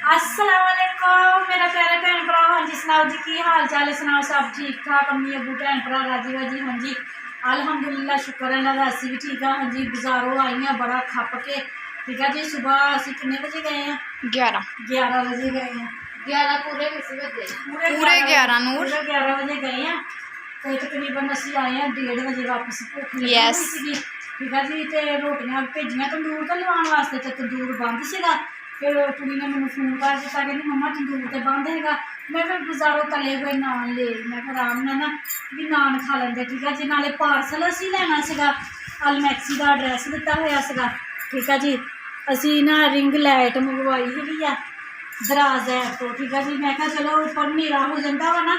अस्सलामुअलैकुम मेरा प्यारा भैन भरा। हाँ जी सुनाओ जी की हाल चाल है, सुनाओ सब ठीक ठाक, अम्मी अबू भैन भरा राजी बाजी। हाँ जी अल्हम्दुलिल्लाह शुक्र है अल्लाह दा, असी भी ठीक है। हाँ जी बाजारों आई हैं बड़ा खप के, ठीक है जी। सुबह असी कितने बजे गए हैं? 11 बजे गए हैं। 11 पूरे 11 नूर पूरे 11 बजे गए हैं तो तकरीबन असी आए हैं 1:30 बजे वापस। भुख लगी हुई सी, ठीक है जी। तो रोटियां भेजियां तंदूर तो लवाने वास्ते, तो तंदूर बंद सीगा। फिर कुड़ी ने मैंने फोन कर दिता, कहती मम्मा तंदूर तो बंद है। मैं फिर बाजारों तले हुए नान ले, मैं फिर आराम ने ना भी नान खा लेंगे, ठीक है जी। नाले पार्सल असी लेना सीगा, अलमैक्सी का एड्रैस दिता होया सीगा, ठीक है जी। असी ना रिंग लाइट मंगवाई हैगी आ दराज ऐप तो, ठीक है जी। मैं कहा चलो उपर हनेरा हो जाता वा ना,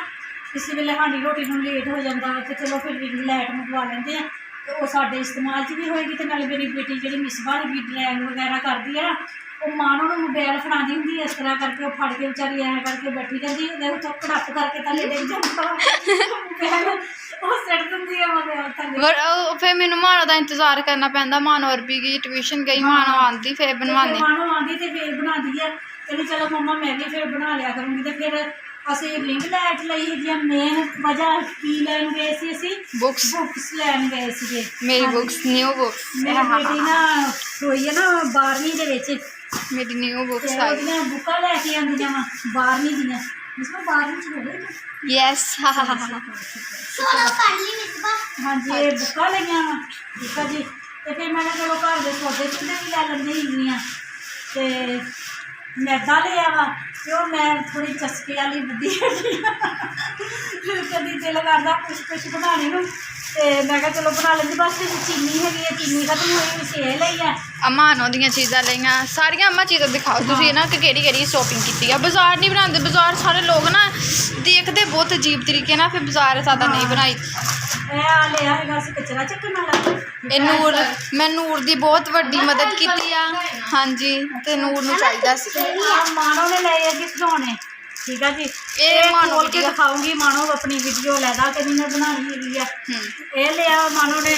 किसी वेले साड़ी रोटी में लेट हो जाता है, तो चलो फिर रिंग लाइट मंगवा लेंगे हैं, तो वो साढ़े इस्तेमाल च भी होएगी। तो नाले मेरी बेटी जी मिसबा हैगी ड्राइंग वगैरह करती है, वो मानो मोबाइल फड़ाती होंगी इस तरह करके, वो फड़ के बेचारी ऐ करके बैठी रहती है, तो कड़प करके थले डिग जाता फिर मैनू मानो का इंतजार करना पैंदा। मानो अरबी की ट्यूशन गई, मानो आंदी फिर बनवानी, मानो आंदी तो फिर बनाती है। कहती चलो मम्मा मैं भी फिर बना लिया करूँगी। तो फिर असी रिंग लाइट लई है, मेन वजह की लैन गए सी असी बुक्स लैन गए थे। मेरी बुक्स न्यू बुक्स, मेरी बेटी ना होई है ना 12वीं दे विच, मेरी न्यू बुक्स आई बुक्कां लैके आंदियां वा 12वीं दियां। मिसबा 12वीं च हो गई यस हाँ जी, ये बुक्कां लईयां वा, ठीक है जी। तो फिर मैं चलो घर के सौदे सुदे भी लै लैंदी हैगियां, ते मैदा लिया वा, तो मैं थोड़ी चस्के वाली बुद्धि हैगी कभी दिल करदा कुछ बनाने नूं, ते मैं कहा चलो बना लेंदी। बस चीनी हैगी है, चीनी खत्म हुई, सेल लई है। अम्मा दियां चीज़ां लईयां सारियां। अम्मा चीज़ां दिखाओ तुसीं ना कि केह्ड़ी शॉपिंग कीती है। बाजार नहीं बनाते, बाजार सारे लोग ना देखते बहुत अजीब तरीके ना, फिर बाजार ज़्यादा नहीं बनाई। नूर मैं नूर दी बहुत वड्डी मदद की। हाँ जी, तो नूर नूं चाहिदा सी। मानो ने लाए अगे खिलौने, ठीक है जी। ये खोल के दिखाऊंगी, मानो अपनी वीडियो लैदा कि मैं बनानी हैगी है। ये लिया मानो ने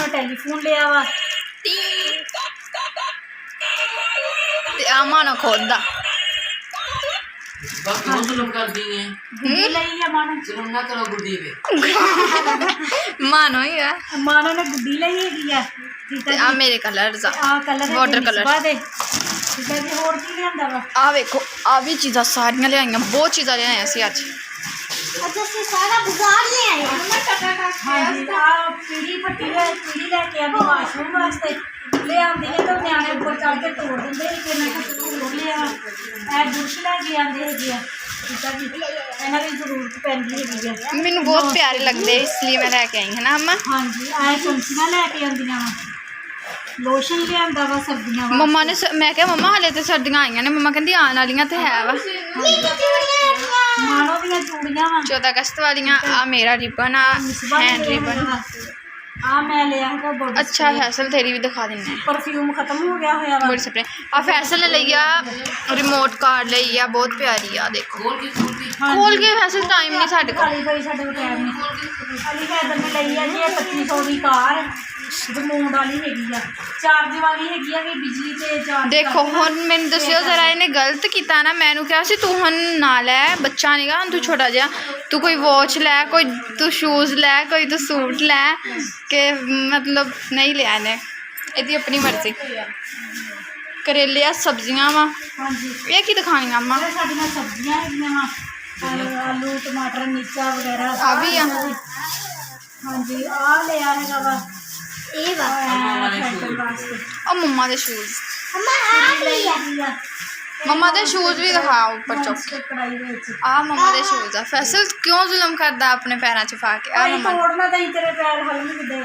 टेलीफोन लिया वा, मानो खुद दा मानो ही है, मानो ने गुड्डी ली हैगी है, ठीक है। आ मेरे कलर वाटर कलर, ठीक है जी। होर की लियांदा वा, आ वेखो आ भी चीज़ां सारियां लियाइयां, बहुत चीज़ां लियाइयां असीं अज। अच्छा से सारा बाजार ले आए हैं। हाँ जी, आ पीड़ी पट्टी लैके आंदी वाशरूम वास्ते ले आंदी है, तो न्याणे उपर चढ़ के तोड़ देंगे कि मैं तोड़ लिया। ए बुरश लैके आंदे हैगे आ, ठीक है जी। इन्हां दी जरूरत पैंदी हैगी है, मैनू बहुत प्यारे लगते इसलिए मैं लैके आई है ना अम्मा। हाँ जी, ए चमचियां लैके आंदियां वा, लोशन लियांदा वा सर्दियां वा। मम्मा ने मैं क्या मम्मा हाले तो सर्दियां आईयां ने, मम्मा कहती आने वालियां तो है वा। मानो दियां चूड़ियां वा 14 अगस्त वालियां। आ मेरा रिबन, आ हैंड रिबन, आ मैं लिया है बॉडी। अच्छा फैसल तेरी भी दिखा देने। परफ्यूम खत्म हो गया होया वा, बड़ी स्प्रे। आ फैसल ने लिया रिमोट कार लिया, बहुत प्यारी आ देखो। खोल के फैसल टाइम नहीं साडे कोल, अली भाई साडे कोल टाइम नहीं। अली हैदर ने लिया जी 2500 की कार, रिमोट वाली हैगी आ, चार्ज वाली हैगी आ, भी बिजली ते चार्ज। देखो हुण मैनूं दस्सिओ जरा इहने गलत कीता ना। मैनूं कहा सी तू हुण ना लै, बच्चा नहीं गा तू छोटा जिहा, तू कोई वॉच लै, कोई तू शूज़ लै, कोई तू सूट लै, के मतलब नहीं लिया इन्हें, इहदी अपनी मर्जी। करेले आ सब्जियां वा, हाँ जी। ये की दिखानी अम्मा? साडियां सब्जियां हैगियां वा, आलू टमाटर मिर्चा वगैरह आ भी आ। हाँ जी, आ लिया हैगा वा, ये वा वास्ते। और मम्मा दे शूज़, मम्मा दे शूज़ भी दिखाओ ऊपर चौक। आ मम्मा दे शूज़ आ। फैसल क्यों जुल्म करदा अपने पैरां च पा के? आ मम्मा तोड़ना ताई तेरे पैर हल्ल किदे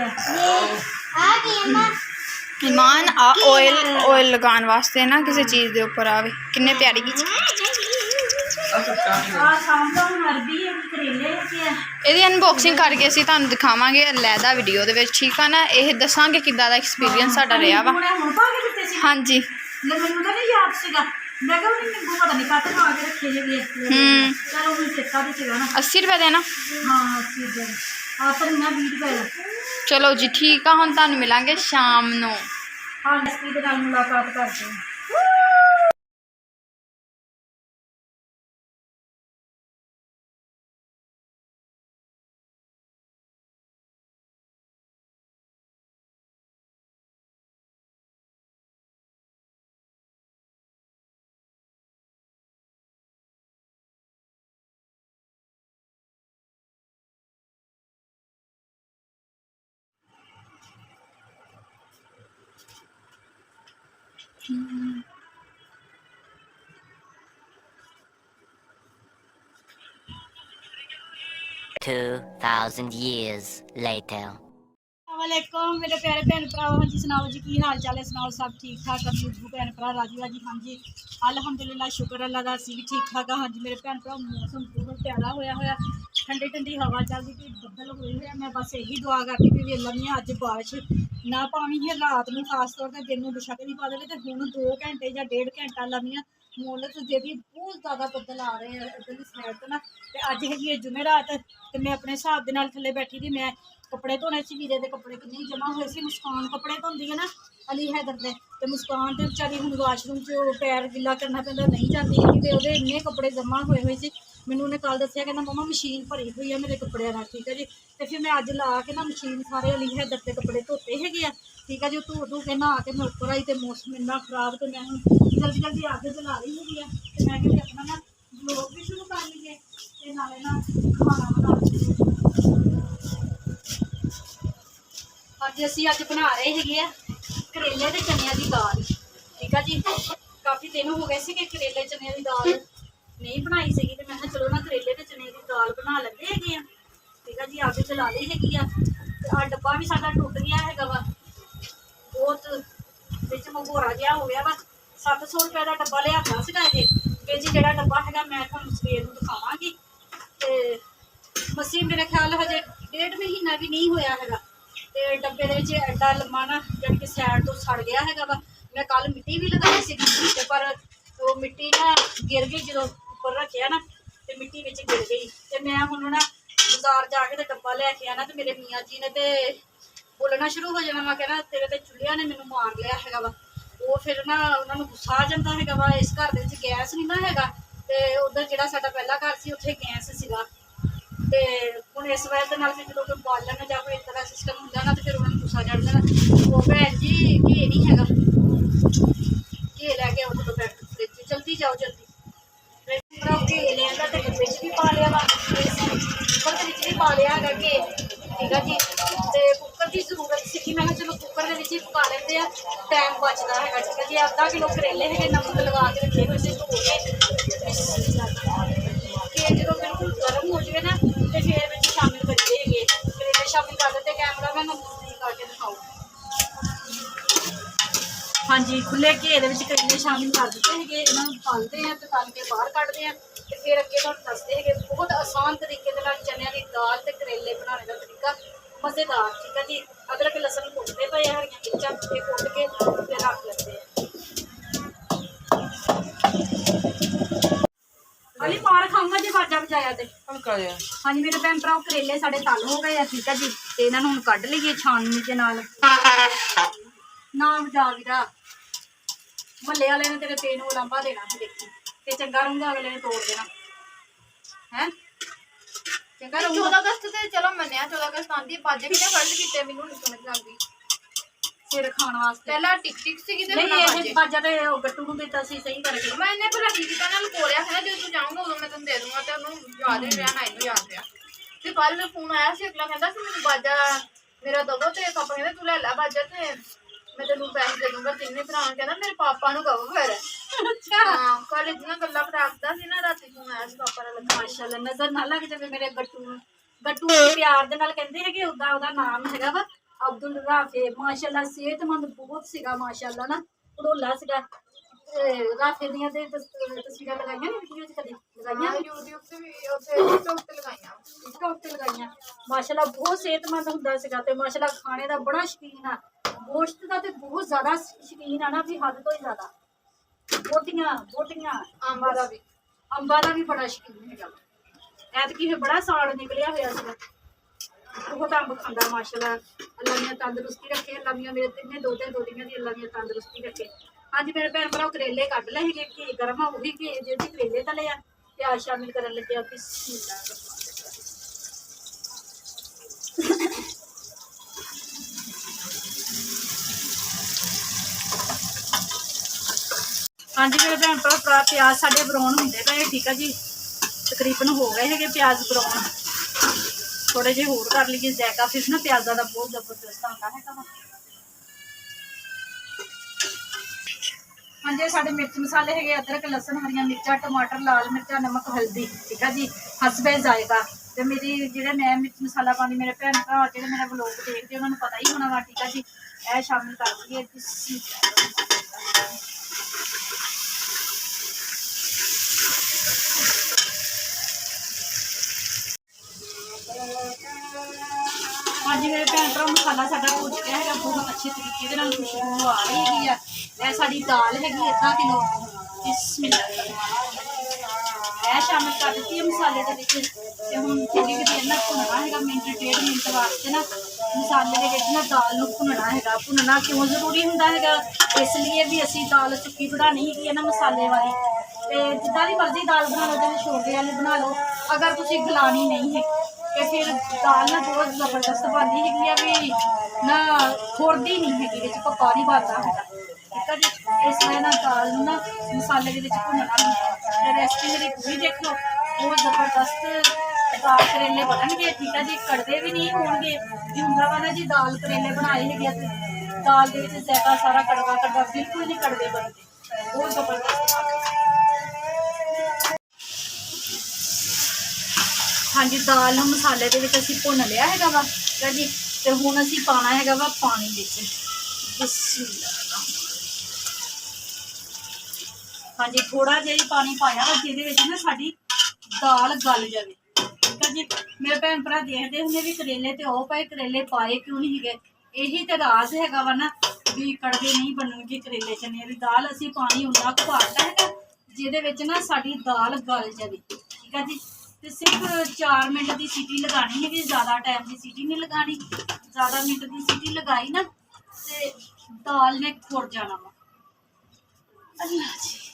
आ। ईमान आ ऑयल लगाने वास्ते ना किसी चीज़ के उपर आवे, किन्ने प्यारी ਇਹਦੀ अनबॉक्सिंग करके ਅਸੀਂ ਤੁਹਾਨੂੰ ਦਿਖਾਵਾਂਗੇ ਅਲੱਗਾ ਵੀਡੀਓ ਦੇ ਵਿੱਚ, ਠੀਕ ਆ ਨਾ। ਇਹ ਦੱਸਾਂਗੇ ਕਿੱਦਾਂ ਦਾ ਐਕਸਪੀਰੀਅੰਸ ਸਾਡਾ ਰਿਹਾ ਵਾ। ਹਾਂਜੀ ਮੈਨੂੰ ਤਾਂ ਨਹੀਂ ਯਾਦ ਸੀਗਾ, ਮੈਂ ਕਿਹਾ ਉਹਨੇ ਨਿੰਬੂ ਪਤਾ ਨਹੀਂ ਕਾਹਤੇ ਪਾ ਕੇ ਰੱਖੇ ਹੈਗੇ। ਚਲੋ ਉਹਨੂੰ ਚੇਤਾ ਤੇ ਸੀਗਾ ਨਾ। 80 ਰੁਪਏ ਦੇ ਨਾ। ਹਾਂ 80 ਰੁਪਏ ਆ, ਧਨੀਆ 20 ਰੁਪਏ ਦਾ। ਚਲੋ ਜੀ ਠੀਕ ਆ, ਹੁਣ ਤੁਹਾਨੂੰ ਮਿਲਾਂਗੇ ਸ਼ਾਮ ਨੂੰ। ਹਾਂ ਰੈਸਪੀ ਦੇ ਨਾਲ ਮੁਲਾਕਾਤ ਕਰਦੇ ਹਾਂ। 2,000 years later. वालेकुम मेरे प्यारे भैन भराओ। हाँ जी सुनाओ जी की हाल चाल है, सुनाओ सब ठीक ठाक। अभी भैन भरा राजी बाजी। हाँ जी अलहमदुलिल्लाह शुक्र अल्लाह दा, असी भी ठीक ठाक। हाँ जी मेरे भैन भराओ मौसम बहुत प्यारा होया ठंडी ठंडी हवा चलती पई, बदल होए हुए। मैं बस यही दुआ करती पई वे अल्लाह मियां अज बारिश ना पानी है रात में, खास तौर पर दिन में बेशक नहीं पा दे, तो हुण 2 घंटे या 1.5 घंटा अल्लाह मियां मोहलत दे दी। बहुत ज़्यादा बदल आ रहे हैं इधरली साइड तो ना। ते अज है जुमेरात, ते मैं अपने हिसाब दे नाल थल्ले बैठी थी। मैं कपड़े धोने च वीरे दे कपड़े किन्ने जमा होए सी। मुस्कान कपड़े धोंदी है ना अली हैदर दे, ते मुस्कान ते बेचारी हुण वाशरूम च पैर गिल्ला करना पैंदा, नहीं जाती है, ते ओहदे इन्ने कपड़े जमा होए सी। मैनू उन्हें कल दसिया कहना मम्मा मशीन भरी हुई है मेरे कपड़े नाल, ठीक है जी। तो फिर मैं अज ला के ना मशीन सारे अली हैदर के कपड़े धोते है, ठीक है जी। धो धो के नहा के मैं उपर आई, तो मौसम इन्ना खराब, तो मैं जल्दी जल्दी अग जला रही है। तो मैं कि अपना ना ब्लॉग भी शुरू कर लीए, ते नाले ना खाना बना लीए। अज असी अज बना रहे है करेले ते चनिया की दाल, ठीक है जी। काफ़ी दिन हो गए थे कि करेले चनिया की दाल नहीं बनाई सी, तो मैं चलो ना करेले ते चने की दाल बना लेंगे है, ठीक है जी। अग जला ली है। डब्बा भी साडा टुट गया है वा, बहुत बिच मगोरा जहा हो गया वा। 700 रुपये का डब्बा लिया सीगा ये, कि जी जोड़ा डब्बा है मैं थोड़ा सवेर को दिखावगी। तो मसी मेरे ख्याल हजे 1.5 महीना भी नहीं होया है, तो डब्बे के एडा लम्मा ना जानी कि सैड तो सड़ गया है वा। मैं कल मिट्टी भी लगाई सी, पर वो मिट्टी ना गिर गई जो उपर रखिया ना, तो मिट्टी बिच गिर गई। तो मैं हुण ना बाजार जाके तो डब्बा लैके आना, तो मेरे मियाँ जी ने तो बोलना शुरू हो जाना वा, कहना तेरे तो चुल्हिया ने मैनू मार लिया है वा। वो फिर ना उन्होंने गुस्सा आ जाता है वा। इस घर के गैस नहीं ना है, तो उधर जो साडा पहला घर से उत्थे गैस सीगा, तो हुण इस वजह नाल फिर जो कोई बालन या कोई इस तरह सिस्टम होंदा ना, तो फिर उन्होंने गुस्सा चढ़ जाना। वो भैन जी घी नहीं है, घी लैके आओ तो फ्रिज जल्दी जाओ जल्दी। घी लिया तो डब्बे च भी पा लिया वा, कुकर के भी पा लिया है घी, ठीक है जी। तो कुकर की जरूरत सी, मैं चलो कुकर के पका लेंगे, टाइम बचता है, ठीक है जी। आधा किलो करेले है नमक लगा के रखे हुए धो के जो बिल्कुल गर्म हो जाए ना, तो फिर शामिल करते है करेले, शामिल कर देते। कैमरा मैं करके दिखाऊँ। हाँ जी खुले घे करेले शामिल कर देते हैं, इन्होंने तलते हैं, तो तल के बाहर कढ़ते हैं, तो फिर अगे तुम दसते हैं। बहुत आसान तरीके चनिया की दाल तो करेले बनाने का तरीका मज़ेदार, ठीक है जी। अदरक लसन कुटते पे, हरियाँ मिर्चा कुट के फिर रख लेते हैं। अली मार खाऊंगा जी बाजा बजाया तो। हाँ जी मेरे भैन भराओ करेले साढ़े तल हो गए, ठीक है जी। तो इन्होंने हुण कढ़ लीए छाननी के नाल। नाम जा वीरा महल्ले वाले ने तेरे तेन उलांभा देना है, देखी ते चंगा रहूंगा, अगले ने तोड़ देना है। चंगा रहूंगा 14 अगस्त ਤੇ ਚਲੋ ਮੰਨਿਆ 14 ਅਗਸਤ ਆਂਦੀ ਬਾਜੇ ਕਿਹਨੇ ਫਰਜ਼ ਕੀਤੇ ਮੈਨੂੰ ਨਹੀਂ ਸਮਝ ਲੱਗਦੀ। सिर खाने वास्ते ਪਹਿਲਾਂ ਟਿਕ ਟਿਕ ਸੀ ਕਿਤੇ नहीं, ਬਣਾ ये ਬਾਜੇ बाजा तो गट्टू ਨੂੰ ਦਿੱਤਾ ਸੀ सही करके। ਮੈਂ ਇਹਨੇ ਭਲਾ ਕੀ ਕੀਤਾ ਨਾਲ ਕੋਲਿਆ ਸੀ ਨਾ, ਜਦੋਂ ਤੂੰ ਜਾਊਂਗਾ ਉਦੋਂ ਮੈਂ ਤੈਨੂੰ ਦੇ ਦੂੰਗਾ, ਤੇ ਉਹਨੂੰ ਯਾਦ ਹੀ ਰਿਹਾ ਨਾ ਇਹਨੂੰ ਯਾਦ ਰਿਹਾ। ਤੇ ਕੱਲ ਫੋਨ ਆਇਆ ਸੀ, ਅਗਲਾ ਕਹਿੰਦਾ ਸੀ ਮੈਨੂੰ ਬਾਜਾ ਮੇਰਾ ਦਵੋ, ਤੇ ਪਾਪਾ ਕਹਿੰਦੇ ਤੂੰ ਲੈ ਲੈ ਬਾਜਾ ਤੇ मैं तेन पैसे दे दूंगा। तिने भरा कहना मेरे पापा नु कहो फिर। अच्छा हाँ कल इतना गल्ला रखता सी ना, राती फोन आया सी पापा दा। माशाल्लाह नजर ना लग जावे मेरे गट्टू नूं। गट्टू प्यार दे नाल कहंदे है कि उदा नाम हैगा वा अब्दुल राफे। माशाल्लाह सेहतमंद बहुत सीगा, माशाल्लाह ना भड़ोला सीगा। राफे दियां ते तस्वीरां लगाइयां ने वीडियो च कदे लगाइयां YouTube ਤੇ ਵੀ ਉੱਥੇ TikTok ਤੇ ਲਗਾਈਆਂ, TikTok ते लगाइयां। माशाल्लाह बहुत सेहतमंद हुंदा सीगा, ते माशाल्लाह खाने दा बड़ा शौकीन आ। गोश्त का तो बहुत ज्यादा शौकीन है ना, भी हद तो ही ज्यादा। बोटियां बोटियां ਅੰਬਾਂ ਦਾ ਵੀ। अंबा का भी बड़ा शौकीन है। ऐतकी फिर बड़ा साड़ निकलिया हुआ सीगा, बहुत अंब खांदा माशाल्लाह। अल्लाह मियां तंदुरुस्ती रखे, अल्लाह मियां मेरे तिन्ने दोतियां दी अल्लाह मियां तंदुरुस्ती रखे। अज मेरे भैन भरा करेले कढ़ ले है, घी गर्म है वही घी जो करेले तले आ, प्याज शामिल कर लगे। हाँ जी मेरे भैन भरा प्याज साढ़े ब्राउन होंगे पे, ठीक है जी। तकरीबन हो गए है प्याज ब्राउन, थोड़े जे होर कर लीजिए जायका फिर ना प्याजा का बहुत जबरदस्त आता है। ਹਾਂਜੀ ਇਹ ਸਾਡੇ ਮਿਰਚ ਮਸਾਲੇ ਹੈਗੇ ਅਦਰਕ ਲਸਣ ਹਰੀਆਂ ਮਿਰਚਾਂ ਟਮਾਟਰ ਲਾਲ ਮਿਰਚਾਂ ਨਮਕ ਹਲਦੀ ਠੀਕ ਆ ਜੀ ਹਸਬੇ ਜ਼ਾਇਕਾ ਤੇ ਮੇਰੀ ਜਿਹੜੇ ਮੈਂ ਮਿਰਚ ਮਸਾਲਾ ਪਾਉਂਦੀ ਮੇਰੇ ਭੈਣ ਭਰਾ ਜਿਹੜੇ ਮੇਰਾ ਵਲੋਗ ਦੇਖਦੇ ਉਹਨਾਂ ਨੂੰ ਪਤਾ ਹੀ ਹੋਣਾ ਵਾ ਠੀਕ ਆ ਜੀ ਇਹ ਸ਼ਾਮਿਲ ਕਰ ਦਈਏ ਹਾਂਜੀ ਮੇਰੇ ਭੈਣ ਭਰਾ ਮਸਾਲਾ ਸਾਡਾ ਭੁੱਜ ਗਿਆ ਹੈਗਾ ਬਹੁਤ ਅੱਛੇ ਤਰੀਕੇ ਦੇ ਨਾਲ ਖੁਸ਼ਬੂ ਆ ਰਹੀ ਹੈਗੀ ਆ ਇਹ ਸਾਡੀ ਦਾਲ ਹੈਗੀ 1 ਕਿਲੋ ਬਿਸਮਿਲ੍ਲਾ ਇਹ ਸ਼ਾਮਿਲ ਕਰ ਦਿੱਤੀ ਹੈ ਮਸਾਲੇ ਦੇ ਵਿੱਚ ਤੇ ਹੁਣ ਥੋੜੀ ਜਿਹੀ ਦੇਰ ਨਾਲ ਭੁੰਨਣਾ ਹੈਗਾ ਮਿੰਟ 1.5 ਮਿੰਟ ਵਾਸਤੇ ਨਾ ਮਸਾਲੇ ਦੇ ਵਿੱਚ ਨਾ ਦਾਲ ਨੂੰ ਭੁੰਨਣਾ ਹੈਗਾ ਭੁੰਨਣਾ ਕਿਉਂ ਜ਼ਰੂਰੀ ਹੁੰਦਾ ਹੈਗਾ ਇਸ ਲਈ ਵੀ ਅਸੀਂ ਦਾਲ ਸੁੱਕੀ ਬਣਾਉਣੀ ਹੈਗੀ ਹੈ ਨਾ ਮਸਾਲੇ ਵਾਲੀ ਤੇ ਜਿੱਦਾਂ ਦੀ ਮਰਜ਼ੀ ਦਾਲ ਬਣਾ ਲਓ ਚਾਹੇ ਛੋਟੇ ਵਾਲੀ ਬਣਾ ਲਓ ਅਗਰ ਤੁਸੀਂ ਗਲਾਣੀ ਨਹੀਂ ਹੈ ਤੇ ਫਿਰ ਦਾਲ ਨਾ ਬਹੁਤ ਜ਼ਬਰਦਸਤ ਬਣਦੀ ਹੈਗੀ ਆ ਵੀ ਨਾ ਖੁਰਦੀ ਨਹੀਂ ਹੈਗੀ ਵਿੱਚ ਪੱਕਾ ਨਹੀਂ ਬਣਦਾ ਹੈਗਾ ਠੀਕ ਹੈ ਜੀ ਇਸ ਤਰ੍ਹਾਂ ਨਾ ਦਾਲ ਨੂੰ ਨਾ ਮਸਾਲੇ ਦੇ ਵਿੱਚ ਭੁੰਨਣਾ ਤੇ ਰੈਸਪੀ ਮੇਰੀ ਪੂਰੀ ਦੇਖੋ ਬਹੁਤ ਜ਼ਬਰਦਸਤ ਦਾਲ ਕਰੇਲੇ ਬਣਨਗੇ ਠੀਕ ਹੈ ਜੀ ਕੜਦੇ ਵੀ ਨਹੀਂ ਹੋਣਗੇ ਵੀ ਹੁੰਦਾ ਵਾ ਨਾ ਜੀ ਦਾਲ ਕਰੇਲੇ ਬਣਾਏ ਹੈਗੇ ਤੇ ਦਾਲ ਦੇ ਵਿੱਚ ਜ਼ਾਇਕਾ ਸਾਰਾ ਕੜਵਾ ਕੜਵਾ ਬਿਲਕੁਲ ਨਹੀਂ ਕੜਦੇ ਬਣਦੇ ਬਹੁਤ ਜ਼ਬਰਦਸਤ ਹਾਂਜੀ ਦਾਲ ਨੂੰ ਮਸਾਲੇ ਦੇ ਵਿੱਚ ਅਸੀਂ ਭੁੰਨ ਲਿਆ ਹੈਗਾ ਵਾ ਠੀਕ ਹੈ ਜੀ ਤੇ ਹੁਣ ਅਸੀਂ ਪਾਉਣਾ ਹੈਗਾ ਵਾ ਪਾਣੀ ਵਿੱਚ ਬਿਸਮਿਲ੍ਲਾ ਹਾਂਜੀ ਥੋੜਾ ਜਿਹਾ ਹੀ ਪਾਣੀ ਪਾਇਆ ਵਾ ਜਿਹਦੇ ਵਿੱਚ ਨਾ ਸਾਡੀ ਦਾਲ ਗਲ ਜਾਵੇ ਠੀਕ ਹੈ ਜੀ ਮੇਰੇ ਭੈਣ ਭਰਾ ਦੇਖਦੇ ਹੁੰਦੇ ਵੀ ਕਰੇਲੇ ਤੇ ਉਹ ਪਏ ਕਰੇਲੇ ਪਾਏ ਕਿਉਂ ਨਹੀਂ ਹੈਗੇ ਇਹੀ ਤੇ ਰਾਜ਼ ਹੈਗਾ ਵਾ ਨਾ ਵੀ ਕੜਵੇ ਨਹੀਂ ਬਣਨਗੇ ਕਰੇਲੇ ਚਨੇ ਦੀ ਦਾਲ ਅਸੀਂ ਪਾਣੀ ਉਨਾ ਕੁ ਪਾਤਾ ਹੈਗਾ ਜਿਹਦੇ ਵਿੱਚ ਨਾ ਸਾਡੀ ਦਾਲ ਗਲ ਜਾਵੇ ਠੀਕ ਹੈ ਜੀ ਤੇ ਸਿਰਫ 4 ਮਿੰਟ ਦੀ ਸੀਟੀ ਲਗਾਣੀ ਹੈਗੀ ਜ਼ਿਆਦਾ ਟਾਈਮ ਦੀ ਸੀਟੀ ਨਹੀਂ ਲਗਾਣੀ ਜ਼ਿਆਦਾ ਮਿੰਟ ਦੀ ਸੀਟੀ ਲਗਾਈ ਨਾ ਤੇ ਦਾਲ ਨੇ ਖੁਰ ਜਾਣਾ ਵਾ ਅੱਲਾ ਜੀ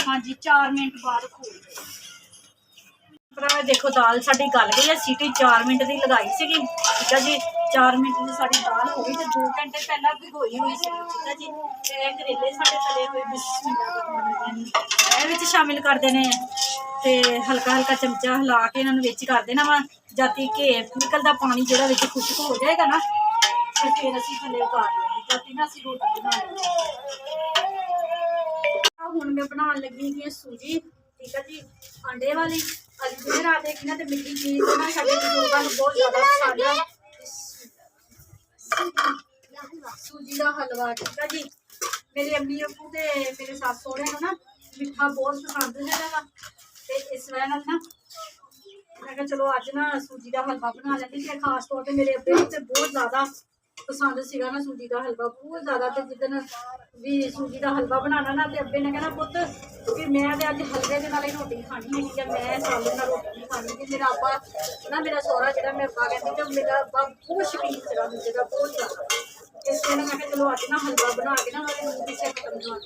ਹਾਂਜੀ 4 ਮਿੰਟ ਬਾਅਦ ਖੋਲ ਭਰਾ ਦੇਖੋ ਦਾਲ ਸਾਡੀ ਗਲ ਗਈ ਹੈ ਸੀਟੀ 4 ਮਿੰਟ ਦੀ ਲਗਾਈ ਸੀਗੀ ਠੀਕ ਹੈ ਜੀ 4 ਮਿੰਟ ਦੀ ਸਾਡੀ ਦਾਲ ਹੋ ਗਈ ਤੇ 2 ਘੰਟੇ ਪਹਿਲਾਂ ਭਿਗੋਈ ਹੋਈ ਸੀ ਠੀਕ ਹੈ ਜੀ ਤੇ ਇਹ ਕਰੇਲੇ ਸਾਡੇ ਤਲੇ ਹੋਏ ਬਿਸਮਿਲ੍ਲਾ ਇਹ ਵਿੱਚ ਸ਼ਾਮਿਲ ਕਰ ਦੇਣੇ ਆ ਤੇ ਹਲਕਾ ਹਲਕਾ ਚਮਚਾ ਹਿਲਾ ਕੇ ਇਹਨਾਂ ਨੂੰ ਵਿੱਚ ਕਰ ਦੇਣਾ ਵਾ ਜਦ ਤੱਕ ਨਿਕਲਦਾ ਪਾਣੀ ਜਿਹੜਾ ਵਿੱਚ ਖੁਸ਼ਕ ਹੋ ਜਾਏਗਾ ਨਾ ਤੇ ਫਿਰ ਅਸੀਂ ਥੱਲੇ ਉਤਾਰ ਲੈਣੇ ਜਦ ਤੱਕ ਨਾ ਅਸੀਂ ਰੋਟੀ ਬਣਾ ਲੈਣੀ ਹੁਣ ਮੈਂ ਬਣਾਉਣ ਲੱਗੀ ਹੈਗੀ ਸੂਜੀ ਠੀਕ ਹੈ ਜੀ ਆਂਡੇ ਵਾਲੀ ਅੱਜ ਜਿਹੜੇ ਰਾਤ ਹੈਗੀ ਨਾ ਤੇ ਮਿੱਠੀ ਚੀਜ਼ ਨਾ ਸਾਡੇ ਬਜ਼ੁਰਗਾਂ ਨੂੰ ਬਹੁਤ ਜ਼ਿਆਦਾ ਪਸੰਦ ਆ ਸੂਜੀ ਦਾ ਹਲਵਾ ਠੀਕ ਹੈ ਜੀ ਮੇਰੇ ਅੰਮੀ ਅੱਬੂ ਤੇ ਮੇਰੇ ਸੱਸ ਸਹੁਰੇ ਨੂੰ ਨਾ ਮਿੱਠਾ ਬਹੁਤ ਪਸੰਦ ਹੈਗਾ ਵਾ ਤੇ ਇਸ ਵਜ੍ਹਾ ਨਾਲ ਨਾ ਮੈਂ ਕਿਹਾ ਚਲੋ ਅੱਜ ਨਾ ਸੂਜੀ ਦਾ ਹਲਵਾ ਬਣਾ ਲੈਂਦੀ ਤੇ ਖਾਸ ਤੌਰ ਤੇ ਮੇਰੇ ਅੱਬੇ ਨੂੰ ਤੇ ਬਹੁਤ ਜ਼ਿਆਦਾ ਪਸੰਦ ਸੀਗਾ ਨਾ ਸੂਜੀ ਦਾ ਹਲਵਾ ਬਹੁਤ ਜ਼ਿਆਦਾ ਤੇ ਜਿੱਦਣ ਵੀ ਸੂਜੀ ਦਾ ਹਲਵਾ ਬਣਾਉਣਾ ਨਾ ਤੇ ਅੱਬੇ ਨੇ ਕਹਿਣਾ ਪੁੱਤ ਵੀ ਮੈਂ ਤੇ ਅੱਜ ਹਲਵੇ ਦੇ ਨਾਲ ਹੀ ਰੋਟੀ ਖਾਣੀ ਹੈਗੀ ਆ ਮੈਂ ਸਾਲੇ ਨਾਲ ਰੋਟੀ ਨਹੀਂ ਖਾਣੀ ਤੇ ਮੇਰਾ ਅੱਬਾ ਨਾ ਮੇਰਾ ਸਹੁਰਾ ਜਿਹੜਾ ਮੈਂ ਅੱਬਾ ਕਹਿੰਦੀ ਤੇ ਮੇਰਾ ਅੱਬਾ ਬਹੁਤ ਸ਼ੌਕੀਨ ਸੀਗਾ ਦੂਜੇ ਦਾ ਬਹੁਤ ਜ਼ਿਆਦਾ ਇਸ ਲਈ ਮੈਂ ਕਿਹਾ ਚਲੋ ਅੱਜ ਨਾ ਹਲਵਾ ਬਣਾ ਕੇ ਨਾ ਉਹਦੇ ਮੂੰਹ ਦੀ ਚੈੱਕ ਕਰਨਾ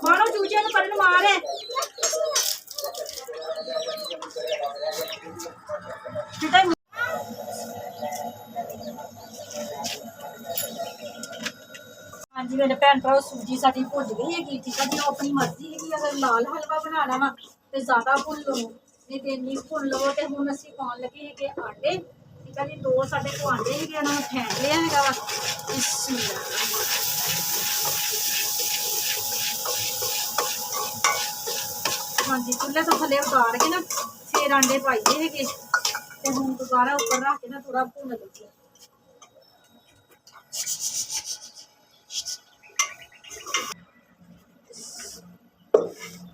ਮਾਰੋ ਚੂਚਿਆਂ ਨੂੰ ਪਰਨ ਮਾਰ ਹੈ ਹਾਂਜੀ ਮੇਰੇ ਭੈਣ ਭਰਾ ਸੂਜੀ ਸਾਡੀ ਭੁੱਜ ਗਈ ਹੈਗੀ ਠੀਕ ਹੈ ਜੀ ਉਹ ਆਪਣੀ ਮਰਜ਼ੀ ਹੈਗੀ ਅਗਰ ਲਾਲ ਹਲਵਾ ਬਣਾਉਣਾ ਵਾ ਤੇ ਜ਼ਿਆਦਾ ਭੁੰਨ ਲਓ ਨਹੀਂ ਤੇ ਇੰਨੀ ਭੁੰਨ ਲਓ ਤੇ ਹੁਣ ਅਸੀਂ ਪਾਉਣ ਲੱਗੇ ਹੈਗੇ ਆਂਡੇ ਠੀਕ ਹੈ ਜੀ 2 ਸਾਡੇ ਕੋਲ ਆਂਡੇ ਹੈਗੇ ਉਹਨਾਂ ਨੂੰ ਫੈਂਟ ਲਿਆ ਹੈਗਾ ਵਾ ਹਾਂਜੀ ਚੁੱਲ੍ਹੇ ਤੋਂ ਥੱਲੇ ਉਤਾਰ ਕੇ ਨਾ ਫਿਰ ਆਂਡੇ ਪਾਈਦੇ ਹੈਗੇ ਤੇ ਹੁਣ ਦੁਬਾਰਾ ਉੱਪਰ ਰੱਖ ਕੇ ਨਾ ਥੋੜਾ ਭੁੰਨ ਲਈਏ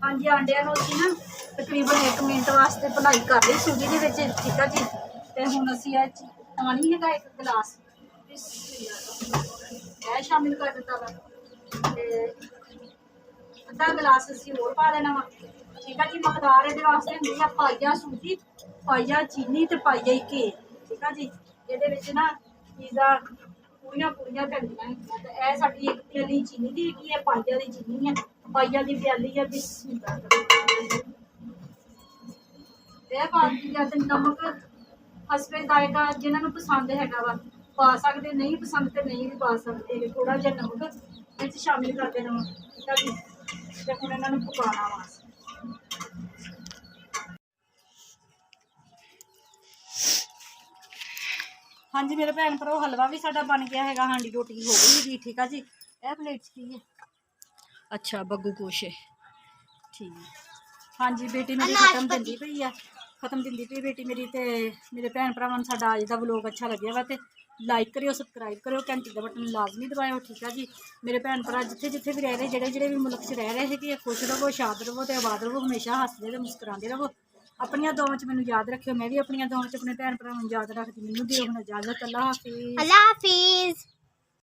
ਹਾਂਜੀ ਆਂਡਿਆਂ ਨੂੰ ਅਸੀਂ ਨਾ ਤਕਰੀਬਨ 1 ਮਿੰਟ ਵਾਸਤੇ ਭੁਨਾਈ ਕਰ ਲਈ ਸੂਜੀ ਦੇ ਵਿੱਚ ਠੀਕ ਆ ਜੀ ਤੇ ਹੁਣ ਅਸੀਂ ਇਹ ਪਾਣੀ ਹੈਗਾ 1 ਗਲਾਸ ਇਹ ਸ਼ਾਮਿਲ ਕਰ ਦਿੱਤਾ ਵਾ ਤੇ ਅੱਧਾ ਗਲਾਸ ਅਸੀਂ ਹੋਰ ਪਾ ਦੇਣਾ ਵਾ ਠੀਕ ਆ ਜੀ ਮਕਦਾਰ ਇਹਦੇ ਵਾਸਤੇ ਹੁੰਦੀ ਆ ਪਾਈਆ ਸੂਜੀ ਪਾਈਆ ਚੀਨੀ ਤੇ ਪਾਈਆ ਹੀ ਘੇ ਠੀਕ ਆ ਜੀ ਇਹਦੇ ਵਿੱਚ ਨਾ ਚੀਜ਼ਾਂ ਪੂਰੀਆਂ ਪੈਂਦੀਆਂ ਹੈਗੀਆਂ ਤੇ ਇਹ ਸਾਡੀ 1 ਪਿਆਲੀ ਚੀਨੀ ਦੀ ਹੈਗੀ ਹੈ ਪਾਈਆ ਦੀ ਚੀਨੀ ਹੈ ਪਾਈਆ ਦੀ ਪਿਆਲੀ ਹੈ ਬਿਸਮਿਲ੍ਲਾ ਇਹ ਪਾਉਂਦੀ ਆ ਤੇ ਨਮਕ ਹਸਬੇ ਜ਼ਾਇਕਾ ਜਿਹਨਾਂ ਨੂੰ ਪਸੰਦ ਹੈਗਾ ਵਾ ਪਾ ਸਕਦੇ ਨਹੀਂ ਪਸੰਦ ਤੇ ਨਹੀਂ ਵੀ ਪਾ ਸਕਦੇ ਥੋੜਾ ਜਿਹਾ ਨਮਕ ਵਿੱਚ ਸ਼ਾਮਿਲ ਕਰ ਦੇਣਾ ਵਾ ਠੀਕ ਆ ਜੀ ਤੇ ਹੁਣ ਇਹਨਾਂ ਨੂੰ ਪਕਾਉਣਾ ਵਾ ਹਾਂਜੀ ਮੇਰੇ ਭੈਣ ਭਰਾ ਹਲਵਾ ਵੀ ਸਾਡਾ ਬਣ ਗਿਆ ਹੈਗਾ, ਹਾਂਡੀ ਰੋਟੀ ਹੋ ਗਈ ਜੀ, ਠੀਕ ਆ ਜੀ। ਇਹ ਪਲੇਟ 'ਚ ਕੀ ਹੈ? ਅੱਛਾ ਬੱਗੂ ਕੋਸ਼ੇ, ਠੀਕ। ਹਾਂਜੀ ਬੇਟੀ ਮੇਰੀ ਖਤਮ ਦਿੰਦੀ ਪਈ ਆ, ਖਤਮ ਦਿੰਦੀ ਪਈ ਬੇਟੀ ਮੇਰੀ। ਤੇ ਮੇਰੇ ਭੈਣ ਭਰਾਵਾਂ ਨੂੰ ਸਾਡਾ ਅੱਜ ਦਾ ਵਲੋਗ ਅੱਛਾ ਲੱਗਿਆ ਵਾ ਤੇ ਲਾਈਕ ਕਰਿਓ, ਸਬਸਕ੍ਰਾਈਬ ਕਰਿਓ, ਘੰਟੀ ਦਾ ਬਟਨ ਲਾਜ਼ਮੀ ਦਬਾਇਓ, ਠੀਕ ਆ ਜੀ। ਮੇਰੇ ਭੈਣ ਭਰਾ ਜਿੱਥੇ ਜਿੱਥੇ ਵੀ ਰਹਿ ਰਹੇ, ਜਿਹੜੇ ਵੀ ਮੁਲਕ 'ਚ ਰਹਿ ਰਹੇ ਹੈਗੇ, ਖੁਸ਼ ਰਹੋ, ਸ਼ਾਦ ਰਹੋ ਤੇ ਆਬਾਦ ਰਹੋ, ਹਮੇਸ਼ਾ ਹੱਸਦੇ ਤੇ ਮੁਸਕਰਾਉਂਦੇ ਰਹੋ। ਆਪਣੀਆਂ ਦੁਆਵਾਂ 'ਚ ਮੈਨੂੰ ਯਾਦ ਰੱਖਿਓ, ਮੈਂ ਵੀ ਆਪਣੀਆਂ ਦੁਆਵਾਂ 'ਚ ਆਪਣੇ ਭੈਣ ਭਰਾਵਾਂ ਨੂੰ ਯਾਦ ਰੱਖਦੀ। ਮੈਨੂੰ ਦਿਓ ਹੁਣ ਇਜਾਜ਼ਤ। ਅੱਲਾ ਹਾਫਿਜ਼। Allah Hafiz.